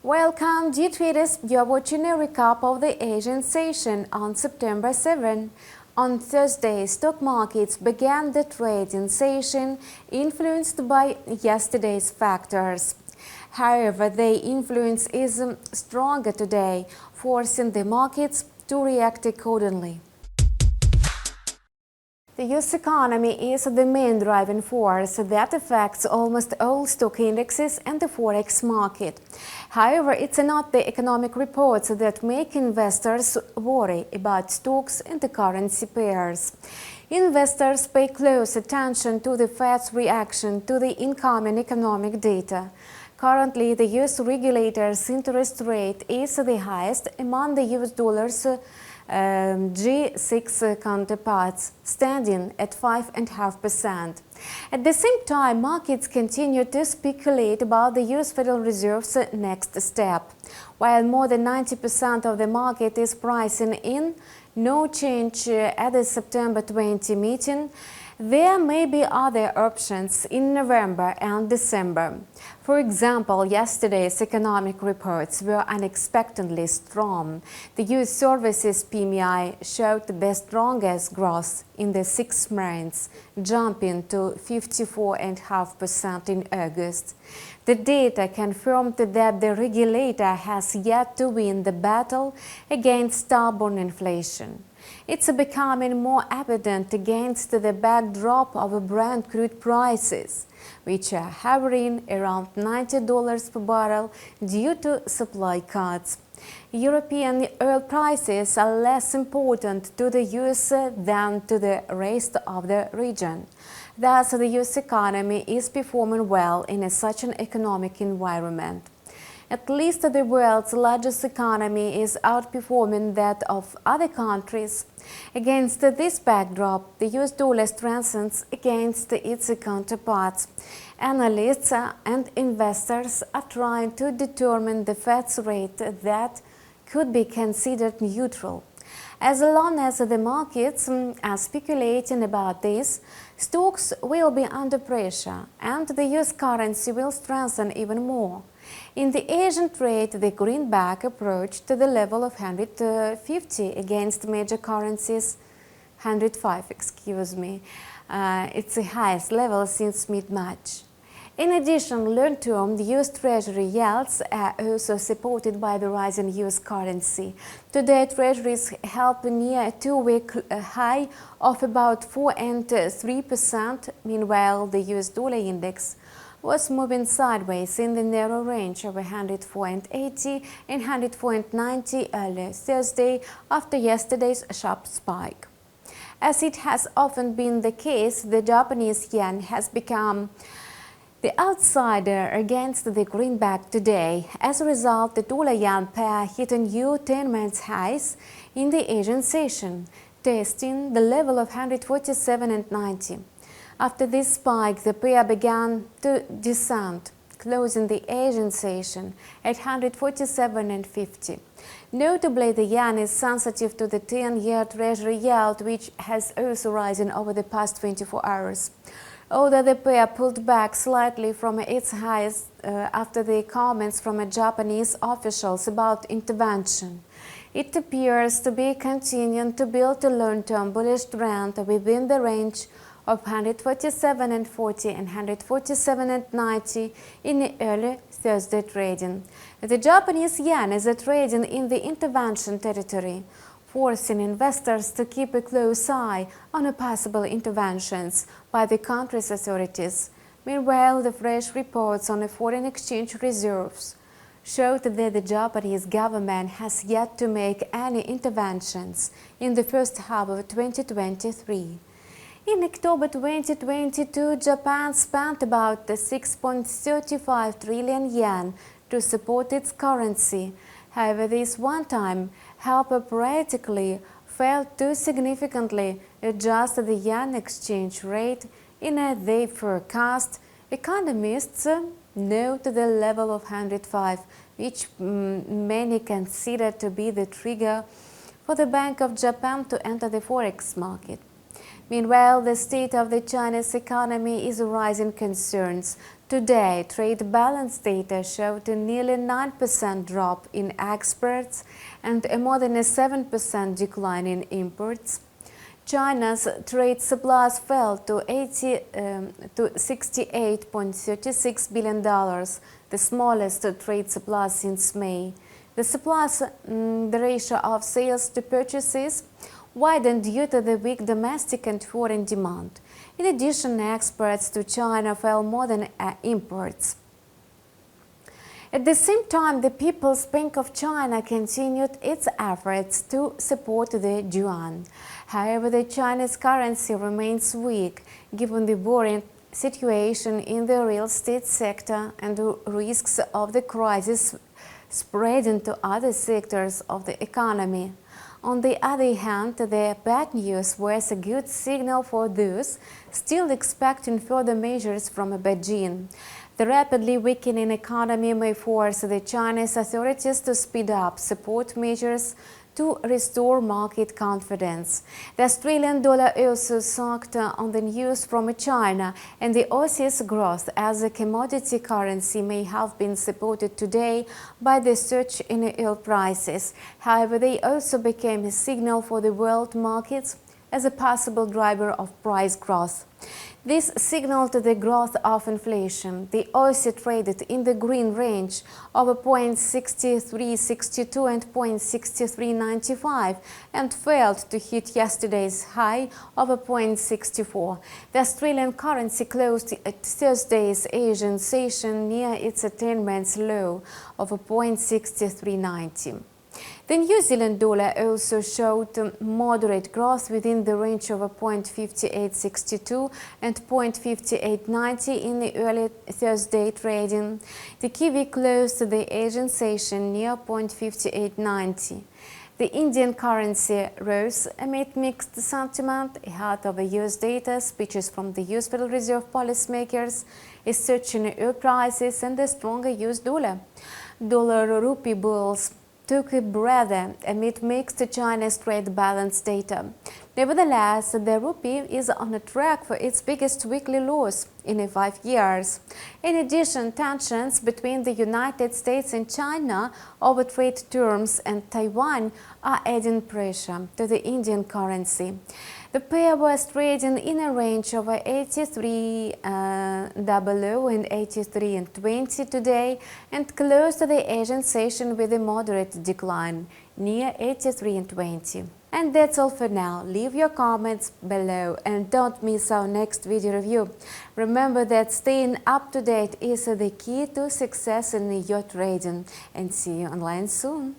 Welcome, dear traders. You are watching a recap of the Asian session on September 7. On Thursday, stock markets began the trading session influenced by yesterday's factors. However, their influence is stronger today, forcing the markets to react accordingly. The US economy is the main driving force that affects almost all stock indexes and the forex market. However, it's not the economic reports that make investors worry about stocks and the currency pairs. Investors pay close attention to the Fed's reaction to the incoming economic data. Currently, the US regulator's interest rate is the highest among the US dollar's G6 counterparts, standing at 5.5%. At the same time, markets continue to speculate about the US Federal Reserve's next step. While more than 90% of the market is pricing in no change at the September 20 meeting, there may be other options in November and December. For example, yesterday's economic reports were unexpectedly strong. The US Services PMI showed the strongest growth in the 6 months, jumping to 54.5% in August. The data confirmed that the regulator has yet to win the battle against stubborn inflation. It's becoming more evident against the backdrop of Brent crude prices, which are hovering around $90 per barrel due to supply cuts. European oil prices are less important to the US than to the rest of the region. Thus, the US economy is performing well in such an economic environment. At least the world's largest economy is outperforming that of other countries. Against this backdrop, the US dollar strengthens against its counterparts. Analysts and investors are trying to determine the Fed's rate that could be considered neutral. As long as the markets are speculating about this, stocks will be under pressure and the US currency will strengthen even more. In the Asian trade, the greenback approached the level of 150 against major currencies, 105, it's the highest level since mid-March. In addition, long-term, the US Treasury yields are also supported by the rising US currency. Today, Treasuries held near a 2-week high of about 4.3%. Meanwhile, the US dollar index was moving sideways in the narrow range of 104.80 and 104.90 early Thursday after yesterday's sharp spike. As it has often been the case, the Japanese yen has become the outsider against the greenback today. As a result, the dollar-yen pair hit a new 10-month highs in the Asian session, testing the level of 147.90. After this spike, the pair began to descend, closing the Asian session at 147.50. Notably, the yen is sensitive to the 10-year Treasury yield, which has also risen over the past 24 hours. Although the pair pulled back slightly from its highs after the comments from Japanese officials about intervention, it appears to be continuing to build a long-term bullish trend within the range of 147.40 and 147.90 in the early Thursday trading. The Japanese yen is trading in the intervention territory, forcing investors to keep a close eye on possible interventions by the country's authorities. Meanwhile, the fresh reports on the foreign exchange reserves showed that the Japanese government has yet to make any interventions in the first half of 2023. In October 2022, Japan spent about 6.35 trillion yen to support its currency. However, this one-time help practically failed to significantly adjust the yen exchange rate in their forecast. Economists note the level of 105, which many consider to be the trigger for the Bank of Japan to enter the forex market. Meanwhile, the state of the Chinese economy is raising concerns. Today, trade balance data showed a nearly 9% drop in exports and a more than a 7% decline in imports. China's trade surplus fell to $68.36 billion, the smallest trade surplus since May. The surplus, the ratio of sales to purchases, widened due to the weak domestic and foreign demand. In addition, exports to China fell more than imports. At the same time, the People's Bank of China continued its efforts to support the yuan. However, the Chinese currency remains weak, given the worrying situation in the real estate sector and the risks of the crisis spreading to other sectors of the economy. On the other hand, the bad news was a good signal for those still expecting further measures from Beijing. The rapidly weakening economy may force the Chinese authorities to speed up support measures to restore market confidence. The Australian dollar also sucked on the news from China, and the Aussie's growth as a commodity currency may have been supported today by the surge in oil prices. However, they also became a signal for the world markets as a possible driver of price growth. This signaled the growth of inflation. The Aussie traded in the green range of 0.6362 and 0.6395 and failed to hit yesterday's high of 0.64. The Australian currency closed at Thursday's Asian session near its 10-month low of 0.6390. The New Zealand dollar also showed moderate growth within the range of 0.5862 and 0.5890 in the early Thursday trading. The Kiwi closed the Asian session near 0.5890. The Indian currency rose amid mixed sentiment ahead of the US data, speeches from the US Federal Reserve policymakers, a surge in oil prices and a stronger US dollar. Dollar-rupee bulls took a breather amid mixed Chinese trade balance data. Nevertheless, the rupee is on a track for its biggest weekly loss in 5 years. In addition, tensions between the United States and China over trade terms and Taiwan are adding pressure to the Indian currency. The pair was trading in a range of 83.00 and 83.20 today and closed the Asian session with a moderate decline near 83.20. And that's all for now. Leave your comments below and don't miss our next video review. Remember that staying up to date is the key to success in your trading, and see you online soon.